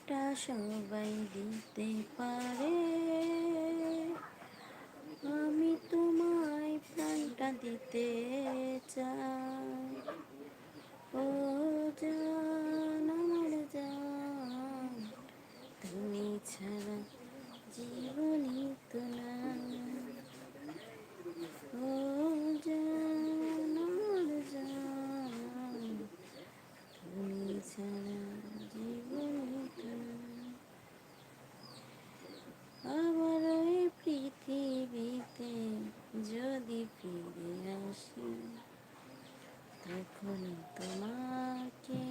প্রাণটা সবাই দিতে পারে, আমি তোমায় প্রাণটা দিতে চাই। ও জান আমার জান, তুমি ছাড়া জীবনই তো নাই। ও জান আমার জান, তুমি ছাড়া জীবনই তো নাই। আবার ওই পৃথিবীতে যদি ফিরে আসি, তখন তোমাকে